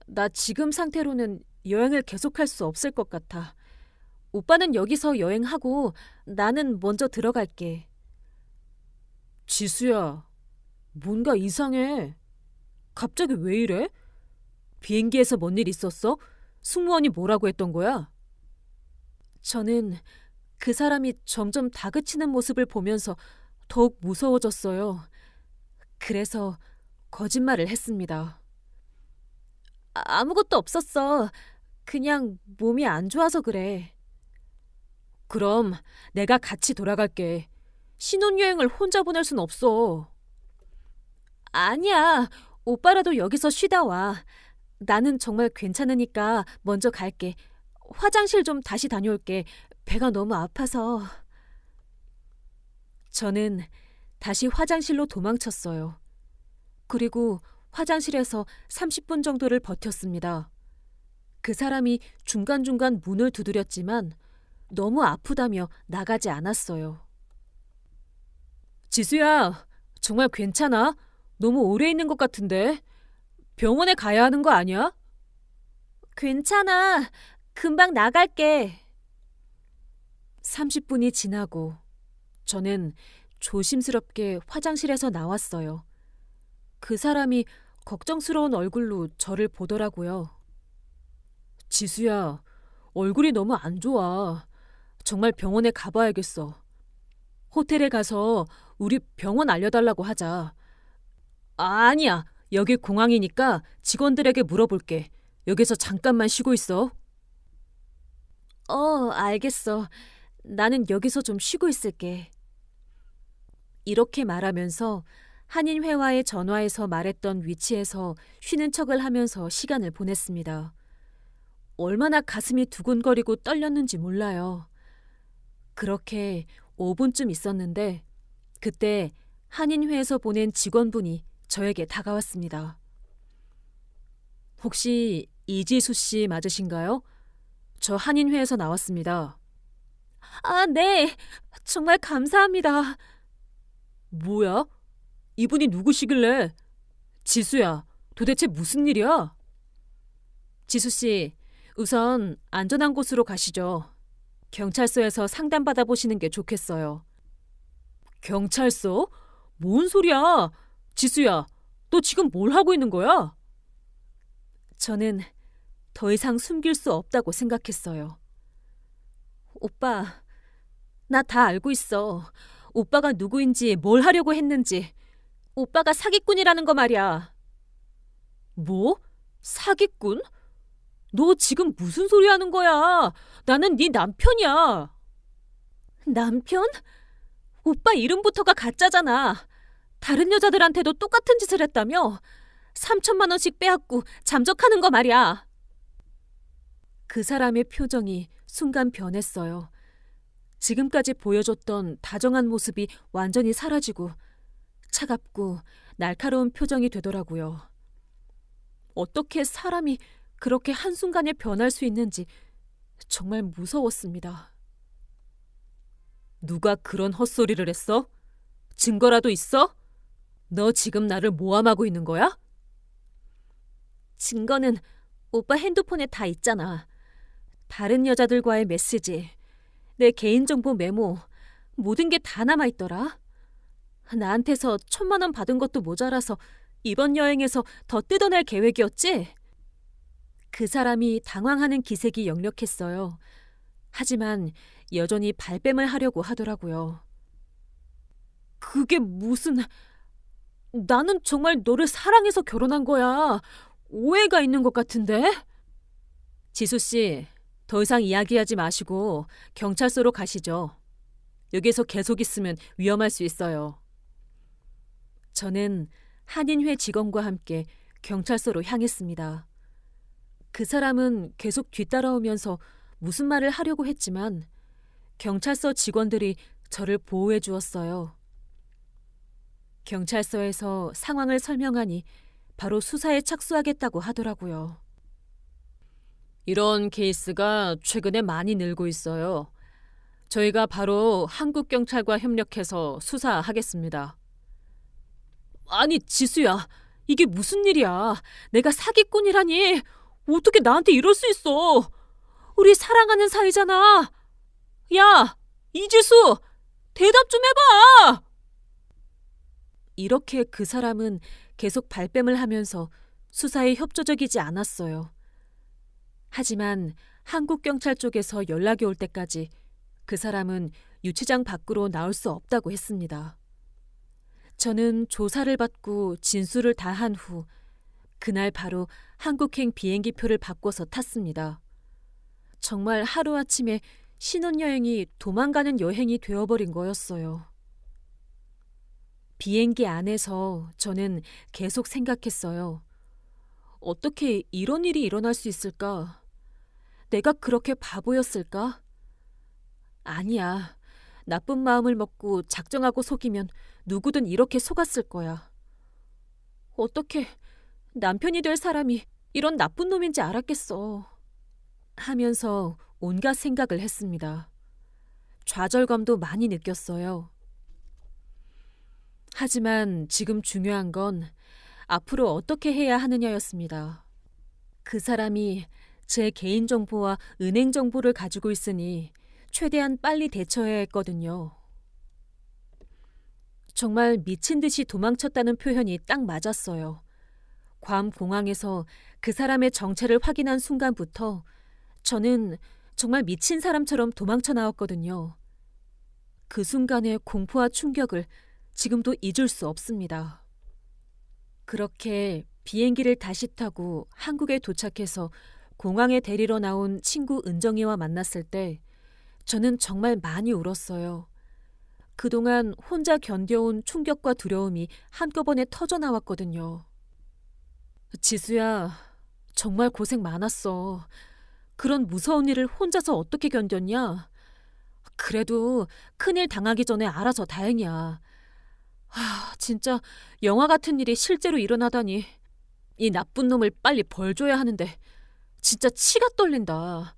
나 지금 상태로는 여행을 계속할 수 없을 것 같아. 오빠는 여기서 여행하고 나는 먼저 들어갈게. 지수야, 뭔가 이상해. 갑자기 왜 이래? 비행기에서 뭔 일 있었어? 승무원이 뭐라고 했던 거야? 저는 그 사람이 점점 다그치는 모습을 보면서 더욱 무서워졌어요. 그래서 거짓말을 했습니다. 아무것도 없었어. 그냥 몸이 안 좋아서 그래. 그럼 내가 같이 돌아갈게. 신혼여행을 혼자 보낼 순 없어. 아니야. 오빠라도 여기서 쉬다 와. 나는 정말 괜찮으니까 먼저 갈게. 화장실 좀 다시 다녀올게. 배가 너무 아파서. 저는 다시 화장실로 도망쳤어요. 그리고 화장실에서 30분 정도를 버텼습니다. 그 사람이 중간중간 문을 두드렸지만 너무 아프다며 나가지 않았어요. 지수야, 정말 괜찮아? 너무 오래 있는 것 같은데. 병원에 가야 하는 거 아니야? 괜찮아. 금방 나갈게. 30분이 지나고 저는 조심스럽게 화장실에서 나왔어요. 그 사람이 걱정스러운 얼굴로 저를 보더라고요. 지수야, 얼굴이 너무 안 좋아. 정말 병원에 가봐야겠어. 호텔에 가서 우리 병원 알려달라고 하자. 아니야. 여기 공항이니까 직원들에게 물어볼게. 여기서 잠깐만 쉬고 있어. 알겠어. 나는 여기서 좀 쉬고 있을게. 이렇게 말하면서 한인회화의 전화에서 말했던 위치에서 쉬는 척을 하면서 시간을 보냈습니다. 얼마나 가슴이 두근거리고 떨렸는지 몰라요. 그렇게 5분쯤 있었는데 그때 한인회에서 보낸 직원분이 저에게 다가왔습니다. 혹시 이지수 씨 맞으신가요? 저 한인회에서 나왔습니다. 아, 네. 정말 감사합니다. 뭐야? 이분이 누구시길래? 지수야, 도대체 무슨 일이야? 지수 씨, 우선 안전한 곳으로 가시죠. 경찰서에서 상담받아 보시는 게 좋겠어요. 경찰서? 뭔 소리야? 지수야, 너 지금 뭘 하고 있는 거야? 저는 더 이상 숨길 수 없다고 생각했어요. 오빠, 나 다 알고 있어. 오빠가 누구인지 뭘 하려고 했는지. 오빠가 사기꾼이라는 거 말이야. 뭐? 사기꾼? 너 지금 무슨 소리 하는 거야? 나는 네 남편이야. 남편? 오빠 이름부터가 가짜잖아. 다른 여자들한테도 똑같은 짓을 했다며? 3천만 원씩 빼앗고 잠적하는 거 말이야. 그 사람의 표정이 순간 변했어요. 지금까지 보여줬던 다정한 모습이 완전히 사라지고 차갑고 날카로운 표정이 되더라고요. 어떻게 사람이 그렇게 한순간에 변할 수 있는지 정말 무서웠습니다. 누가 그런 헛소리를 했어? 증거라도 있어? 너 지금 나를 모함하고 있는 거야? 증거는 오빠 핸드폰에 다 있잖아. 다른 여자들과의 메시지, 내 개인정보 메모, 모든 게 다 남아있더라. 나한테서 1,000만 원 받은 것도 모자라서 이번 여행에서 더 뜯어낼 계획이었지? 그 사람이 당황하는 기색이 역력했어요. 하지만 여전히 발뺌을 하려고 하더라고요. 그게 무슨... 나는 정말 너를 사랑해서 결혼한 거야. 오해가 있는 것 같은데? 지수 씨, 더 이상 이야기하지 마시고 경찰서로 가시죠. 여기서 계속 있으면 위험할 수 있어요. 저는 한인회 직원과 함께 경찰서로 향했습니다. 그 사람은 계속 뒤따라오면서 무슨 말을 하려고 했지만 경찰서 직원들이 저를 보호해 주었어요. 경찰서에서 상황을 설명하니 바로 수사에 착수하겠다고 하더라고요. 이런 케이스가 최근에 많이 늘고 있어요. 저희가 바로 한국 경찰과 협력해서 수사하겠습니다. 아니, 지수야. 이게 무슨 일이야. 내가 사기꾼이라니. 어떻게 나한테 이럴 수 있어. 우리 사랑하는 사이잖아. 야, 이지수, 대답 좀 해봐. 이렇게 그 사람은 계속 발뺌을 하면서 수사에 협조적이지 않았어요. 하지만 한국 경찰 쪽에서 연락이 올 때까지 그 사람은 유치장 밖으로 나올 수 없다고 했습니다. 저는 조사를 받고 진술을 다 한 후 그날 바로 한국행 비행기표를 바꿔서 탔습니다. 정말 하루아침에 신혼여행이 도망가는 여행이 되어버린 거였어요. 비행기 안에서 저는 계속 생각했어요. 어떻게 이런 일이 일어날 수 있을까? 내가 그렇게 바보였을까? 아니야. 나쁜 마음을 먹고 작정하고 속이면 누구든 이렇게 속았을 거야. 어떻게 남편이 될 사람이 이런 나쁜 놈인지 알았겠어. 하면서 온갖 생각을 했습니다. 좌절감도 많이 느꼈어요. 하지만 지금 중요한 건 앞으로 어떻게 해야 하느냐였습니다. 그 사람이 제 개인정보와 은행정보를 가지고 있으니 최대한 빨리 대처해야 했거든요. 정말 미친 듯이 도망쳤다는 표현이 딱 맞았어요. 괌 공항에서 그 사람의 정체를 확인한 순간부터 저는 정말 미친 사람처럼 도망쳐 나왔거든요. 그 순간의 공포와 충격을 지금도 잊을 수 없습니다. 그렇게 비행기를 다시 타고 한국에 도착해서 공항에 데리러 나온 친구 은정이와 만났을 때 저는 정말 많이 울었어요. 그동안 혼자 견뎌온 충격과 두려움이 한꺼번에 터져나왔거든요. 지수야, 정말 고생 많았어. 그런 무서운 일을 혼자서 어떻게 견뎠냐? 그래도 큰일 당하기 전에 알아서 다행이야. 진짜 영화 같은 일이 실제로 일어나다니. 이 나쁜 놈을 빨리 벌 줘야 하는데 진짜 치가 떨린다.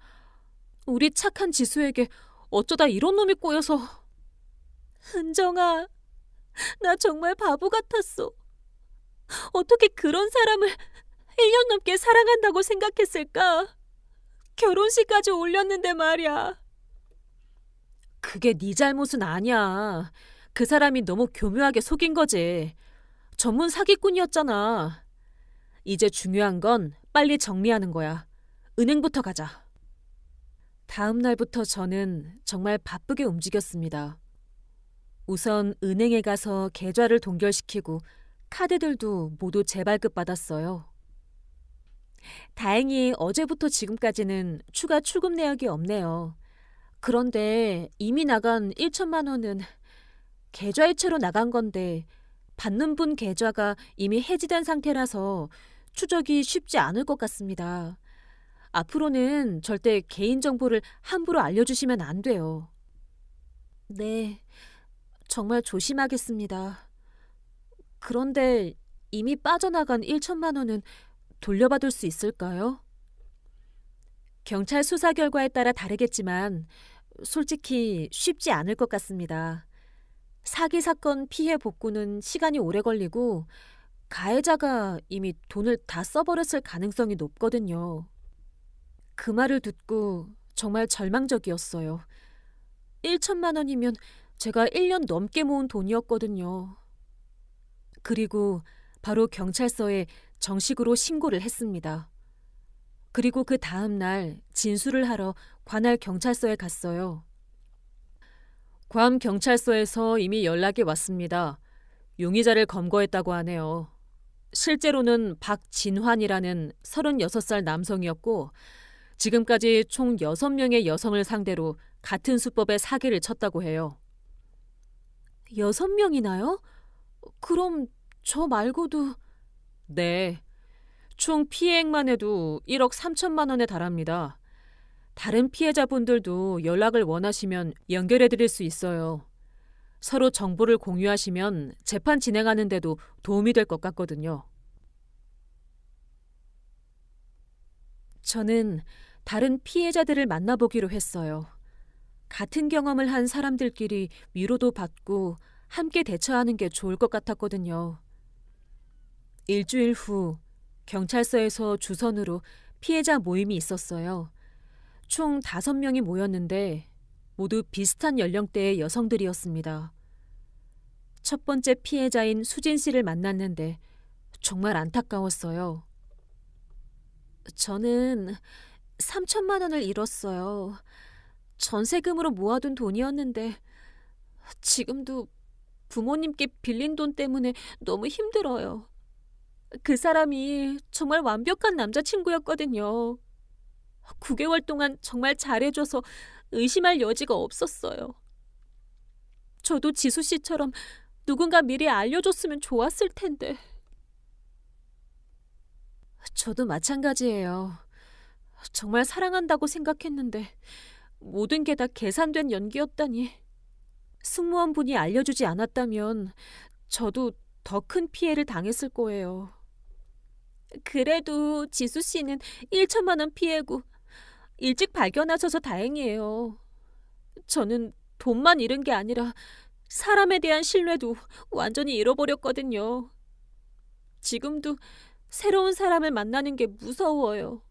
우리 착한 지수에게 어쩌다 이런 놈이 꼬여서. 은정아, 나 정말 바보 같았어. 어떻게 그런 사람을 1년 넘게 사랑한다고 생각했을까? 결혼식까지 올렸는데 말이야. 그게 네 잘못은 아니야. 그 사람이 너무 교묘하게 속인 거지. 전문 사기꾼이었잖아. 이제 중요한 건 빨리 정리하는 거야. 은행부터 가자. 다음 날부터 저는 정말 바쁘게 움직였습니다. 우선 은행에 가서 계좌를 동결시키고 카드들도 모두 재발급 받았어요. 다행히 어제부터 지금까지는 추가 출금 내역이 없네요. 그런데 이미 나간 1,000만 원은 계좌이체로 나간 건데 받는 분 계좌가 이미 해지된 상태라서 추적이 쉽지 않을 것 같습니다. 앞으로는 절대 개인정보를 함부로 알려주시면 안 돼요. 네, 정말 조심하겠습니다. 그런데 이미 빠져나간 1,000만 원은 돌려받을 수 있을까요? 경찰 수사 결과에 따라 다르겠지만 솔직히 쉽지 않을 것 같습니다. 사기 사건 피해 복구는 시간이 오래 걸리고 가해자가 이미 돈을 다 써버렸을 가능성이 높거든요. 그 말을 듣고 정말 절망적이었어요. 1천만 원이면 제가 1년 넘게 모은 돈이었거든요. 그리고 바로 경찰서에 정식으로 신고를 했습니다. 그리고 그 다음 날 진술을 하러 관할 경찰서에 갔어요. 괌 경찰서에서 이미 연락이 왔습니다. 용의자를 검거했다고 하네요. 실제로는 박진환이라는 36살 남성이었고 지금까지 총 6명의 여성을 상대로 같은 수법의 사기를 쳤다고 해요. 6명이나요? 그럼 저 말고도... 네. 총 피해액만 해도 1억 3천만 원에 달합니다. 다른 피해자분들도 연락을 원하시면 연결해드릴 수 있어요. 서로 정보를 공유하시면 재판 진행하는 데도 도움이 될 것 같거든요. 저는 다른 피해자들을 만나보기로 했어요. 같은 경험을 한 사람들끼리 위로도 받고 함께 대처하는 게 좋을 것 같았거든요. 일주일 후 경찰서에서 주선으로 피해자 모임이 있었어요. 총 5명이 모였는데 모두 비슷한 연령대의 여성들이었습니다. 첫 번째 피해자인 수진 씨를 만났는데 정말 안타까웠어요. 저는 3천만 원을 잃었어요. 전세금으로 모아둔 돈이었는데 지금도 부모님께 빌린 돈 때문에 너무 힘들어요. 그 사람이 정말 완벽한 남자친구였거든요. 9개월 동안 정말 잘해줘서 의심할 여지가 없었어요. 저도 지수 씨처럼 누군가 미리 알려줬으면 좋았을 텐데. 저도 마찬가지예요. 정말 사랑한다고 생각했는데 모든 게 다 계산된 연기였다니. 승무원분이 알려주지 않았다면 저도 더 큰 피해를 당했을 거예요. 그래도 지수 씨는 1천만 원 피해고 일찍 발견하셔서 다행이에요. 저는 돈만 잃은 게 아니라 사람에 대한 신뢰도 완전히 잃어버렸거든요. 지금도 새로운 사람을 만나는 게 무서워요.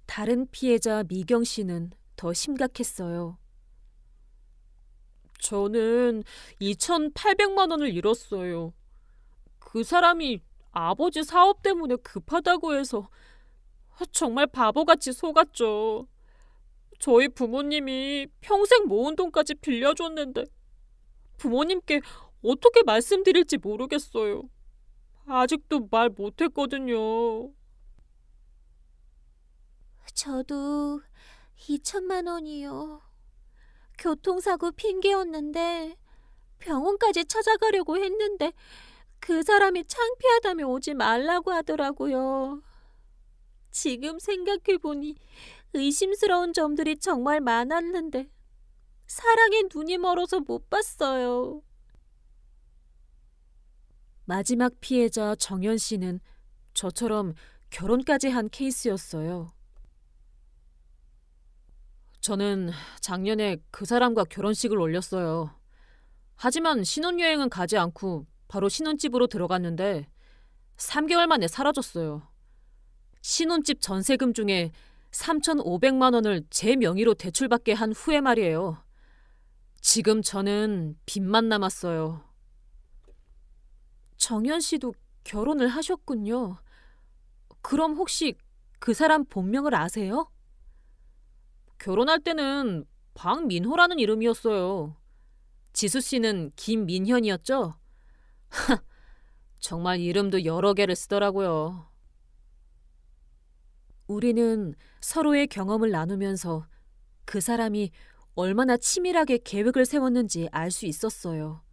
다른 피해자 미경 씨는 더 심각했어요. 저는 2,800만 원을 잃었어요. 그 사람이 아버지 사업 때문에 급하다고 해서 정말 바보같이 속았죠. 저희 부모님이 평생 모은 돈까지 빌려줬는데 부모님께 어떻게 말씀드릴지 모르겠어요. 아직도 말 못했거든요. 저도 2천만 원이요. 교통사고 핑계였는데 병원까지 찾아가려고 했는데 그 사람이 창피하다며 오지 말라고 하더라고요. 지금 생각해보니 의심스러운 점들이 정말 많았는데 사랑에 눈이 멀어서 못 봤어요. 마지막 피해자 정연 씨는 저처럼 결혼까지 한 케이스였어요. 저는 작년에 그 사람과 결혼식을 올렸어요. 하지만 신혼여행은 가지 않고 바로 신혼집으로 들어갔는데 3개월 만에 사라졌어요. 신혼집 전세금 중에 3,500만 원을 제 명의로 대출받게 한 후에 말이에요. 지금 저는 빚만 남았어요. 정연 씨도 결혼을 하셨군요. 그럼 혹시 그 사람 본명을 아세요? 결혼할 때는 박민호라는 이름이었어요. 지수 씨는 김민현이었죠? 정말 이름도 여러 개를 쓰더라고요. 우리는 서로의 경험을 나누면서 그 사람이 얼마나 치밀하게 계획을 세웠는지 알 수 있었어요.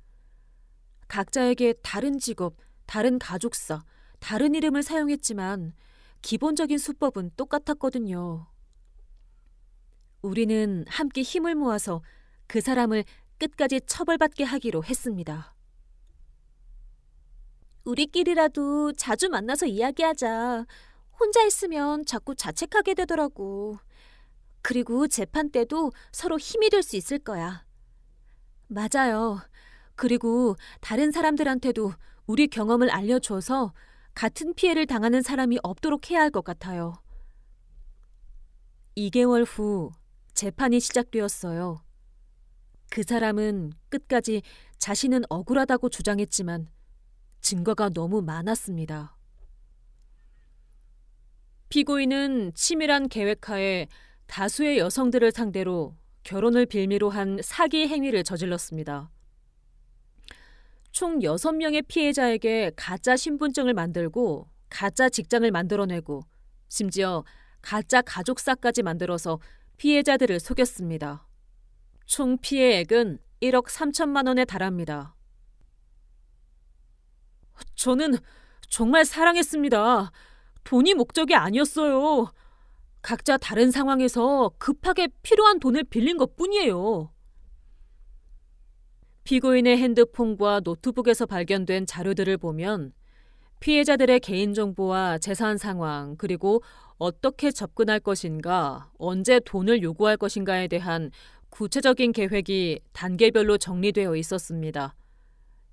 각자에게 다른 직업, 다른 가족사, 다른 이름을 사용했지만 기본적인 수법은 똑같았거든요. 우리는 함께 힘을 모아서 그 사람을 끝까지 처벌받게 하기로 했습니다. 우리끼리라도 자주 만나서 이야기하자. 혼자 있으면 자꾸 자책하게 되더라고. 그리고 재판 때도 서로 힘이 될 수 있을 거야. 맞아요. 그리고 다른 사람들한테도 우리 경험을 알려줘서 같은 피해를 당하는 사람이 없도록 해야 할 것 같아요. 2개월 후 재판이 시작되었어요. 그 사람은 끝까지 자신은 억울하다고 주장했지만 증거가 너무 많았습니다. 피고인은 치밀한 계획하에 다수의 여성들을 상대로 결혼을 빌미로 한 사기 행위를 저질렀습니다. 총 6명의 피해자에게 가짜 신분증을 만들고 가짜 직장을 만들어내고 심지어 가짜 가족사까지 만들어서 피해자들을 속였습니다. 총 피해액은 1억 3천만 원에 달합니다. 저는 정말 사랑했습니다. 돈이 목적이 아니었어요. 각자 다른 상황에서 급하게 필요한 돈을 빌린 것뿐이에요. 피고인의 핸드폰과 노트북에서 발견된 자료들을 보면 피해자들의 개인정보와 재산 상황, 그리고 어떻게 접근할 것인가, 언제 돈을 요구할 것인가에 대한 구체적인 계획이 단계별로 정리되어 있었습니다.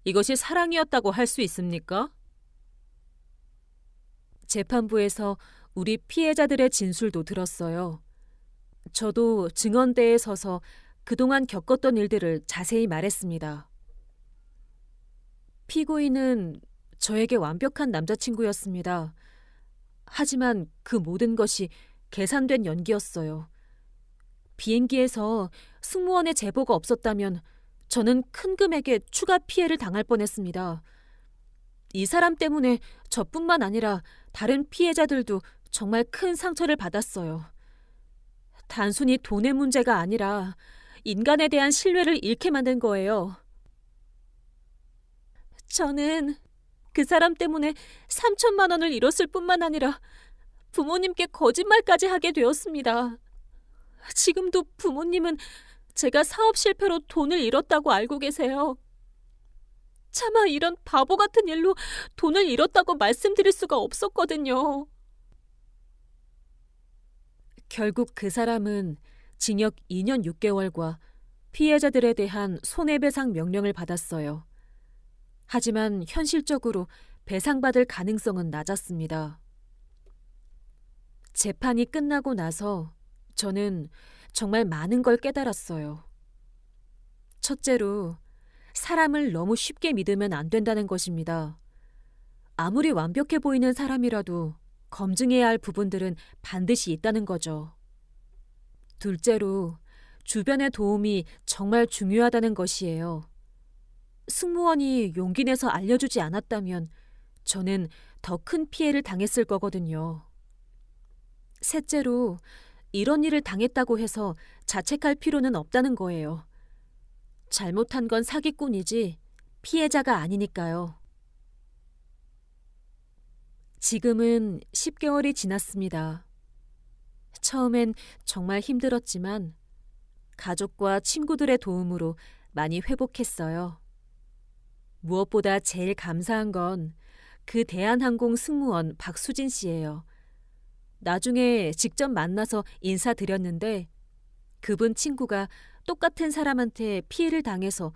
이것이 사랑이었다고 할 수 있습니까? 재판부에서 우리 피해자들의 진술도 들었어요. 저도 증언대에 서서 그동안 겪었던 일들을 자세히 말했습니다. 피고인은 저에게 완벽한 남자친구였습니다. 하지만 그 모든 것이 계산된 연기였어요. 비행기에서 승무원의 제보가 없었다면 저는 큰 금액의 추가 피해를 당할 뻔했습니다. 이 사람 때문에 저뿐만 아니라 다른 피해자들도 정말 큰 상처를 받았어요. 단순히 돈의 문제가 아니라 인간에 대한 신뢰를 잃게 만든 거예요. 저는 그 사람 때문에 3천만 원을 잃었을 뿐만 아니라 부모님께 거짓말까지 하게 되었습니다. 지금도 부모님은 제가 사업 실패로 돈을 잃었다고 알고 계세요. 차마 이런 바보 같은 일로 돈을 잃었다고 말씀드릴 수가 없었거든요. 결국 그 사람은 징역 2년 6개월과 피해자들에 대한 손해배상 명령을 받았어요. 하지만 현실적으로 배상받을 가능성은 낮았습니다. 재판이 끝나고 나서 저는 정말 많은 걸 깨달았어요. 첫째로, 사람을 너무 쉽게 믿으면 안 된다는 것입니다. 아무리 완벽해 보이는 사람이라도 검증해야 할 부분들은 반드시 있다는 거죠. 둘째로, 주변의 도움이 정말 중요하다는 것이에요. 승무원이 용기 내서 알려주지 않았다면 저는 더 큰 피해를 당했을 거거든요. 셋째로, 이런 일을 당했다고 해서 자책할 필요는 없다는 거예요. 잘못한 건 사기꾼이지 피해자가 아니니까요. 지금은 10개월이 지났습니다. 처음엔 정말 힘들었지만 가족과 친구들의 도움으로 많이 회복했어요. 무엇보다 제일 감사한 건 그 대한항공 승무원 박수진 씨예요. 나중에 직접 만나서 인사드렸는데 그분 친구가 똑같은 사람한테 피해를 당해서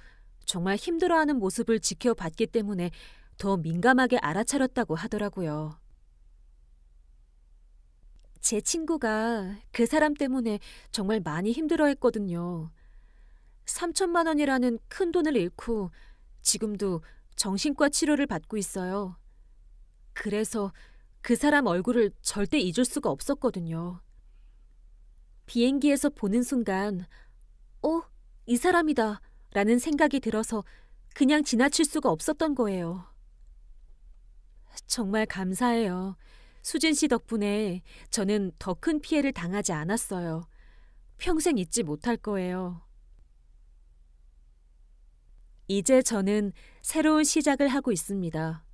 정말 힘들어하는 모습을 지켜봤기 때문에 더 민감하게 알아차렸다고 하더라고요. 제 친구가 그 사람 때문에 정말 많이 힘들어했거든요. 3천만 원이라는 큰 돈을 잃고 지금도 정신과 치료를 받고 있어요. 그래서 그 사람 얼굴을 절대 잊을 수가 없었거든요. 비행기에서 보는 순간 이 사람이다 라는 생각이 들어서 그냥 지나칠 수가 없었던 거예요. 정말 감사해요. 수진 씨 덕분에 저는 더 큰 피해를 당하지 않았어요. 평생 잊지 못할 거예요. 이제 저는 새로운 시작을 하고 있습니다.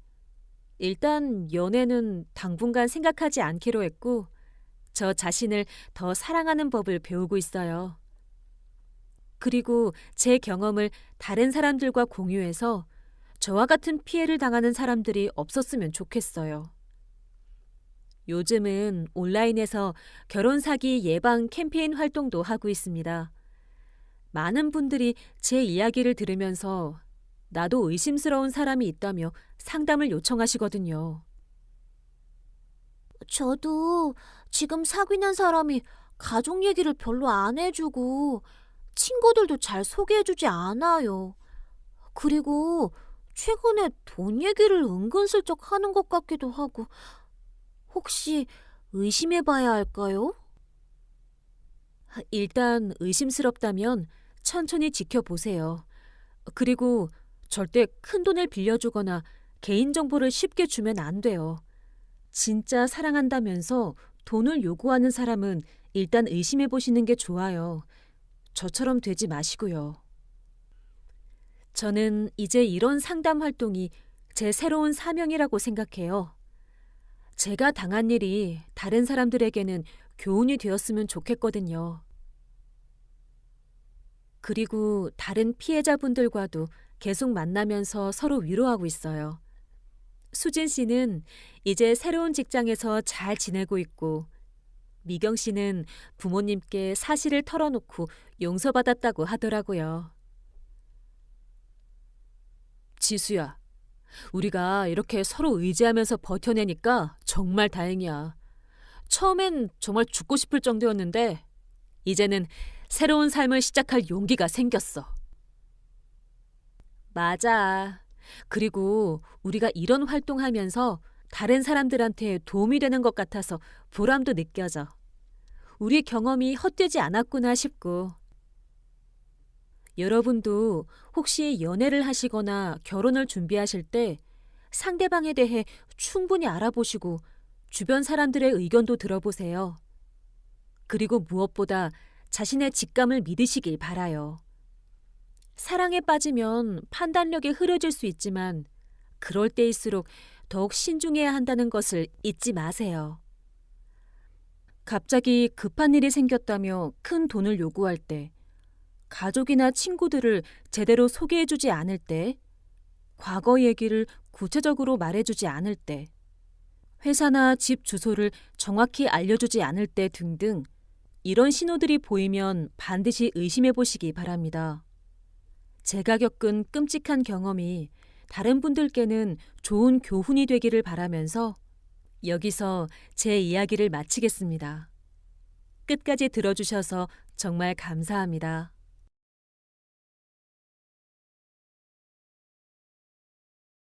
일단 연애는 당분간 생각하지 않기로 했고 저 자신을 더 사랑하는 법을 배우고 있어요. 그리고 제 경험을 다른 사람들과 공유해서 저와 같은 피해를 당하는 사람들이 없었으면 좋겠어요. 요즘은 온라인에서 결혼 사기 예방 캠페인 활동도 하고 있습니다. 많은 분들이 제 이야기를 들으면서 나도 의심스러운 사람이 있다며 상담을 요청하시거든요. 저도 지금 사귀는 사람이 가족 얘기를 별로 안 해주고 친구들도 잘 소개해주지 않아요. 그리고 최근에 돈 얘기를 은근슬쩍 하는 것 같기도 하고 혹시 의심해봐야 할까요? 일단 의심스럽다면 천천히 지켜보세요. 그리고 절대 큰 돈을 빌려주거나 개인정보를 쉽게 주면 안 돼요. 진짜 사랑한다면서 돈을 요구하는 사람은 일단 의심해 보시는 게 좋아요. 저처럼 되지 마시고요. 저는 이제 이런 상담 활동이 제 새로운 사명이라고 생각해요. 제가 당한 일이 다른 사람들에게는 교훈이 되었으면 좋겠거든요. 그리고 다른 피해자분들과도 계속 만나면서 서로 위로하고 있어요. 수진 씨는 이제 새로운 직장에서 잘 지내고 있고, 미경 씨는 부모님께 사실을 털어놓고 용서받았다고 하더라고요. 지수야, 우리가 이렇게 서로 의지하면서 버텨내니까 정말 다행이야. 처음엔 정말 죽고 싶을 정도였는데, 이제는 새로운 삶을 시작할 용기가 생겼어. 맞아. 그리고 우리가 이런 활동하면서 다른 사람들한테 도움이 되는 것 같아서 보람도 느껴져. 우리 경험이 헛되지 않았구나 싶고. 여러분도 혹시 연애를 하시거나 결혼을 준비하실 때 상대방에 대해 충분히 알아보시고 주변 사람들의 의견도 들어보세요. 그리고 무엇보다 자신의 직감을 믿으시길 바라요. 사랑에 빠지면 판단력이 흐려질 수 있지만 그럴 때일수록 더욱 신중해야 한다는 것을 잊지 마세요. 갑자기 급한 일이 생겼다며 큰 돈을 요구할 때, 가족이나 친구들을 제대로 소개해주지 않을 때, 과거 얘기를 구체적으로 말해주지 않을 때, 회사나 집 주소를 정확히 알려주지 않을 때 등등 이런 신호들이 보이면 반드시 의심해 보시기 바랍니다. 제가 겪은 끔찍한 경험이 다른 분들께는 좋은 교훈이 되기를 바라면서 여기서 제 이야기를 마치겠습니다. 끝까지 들어주셔서 정말 감사합니다.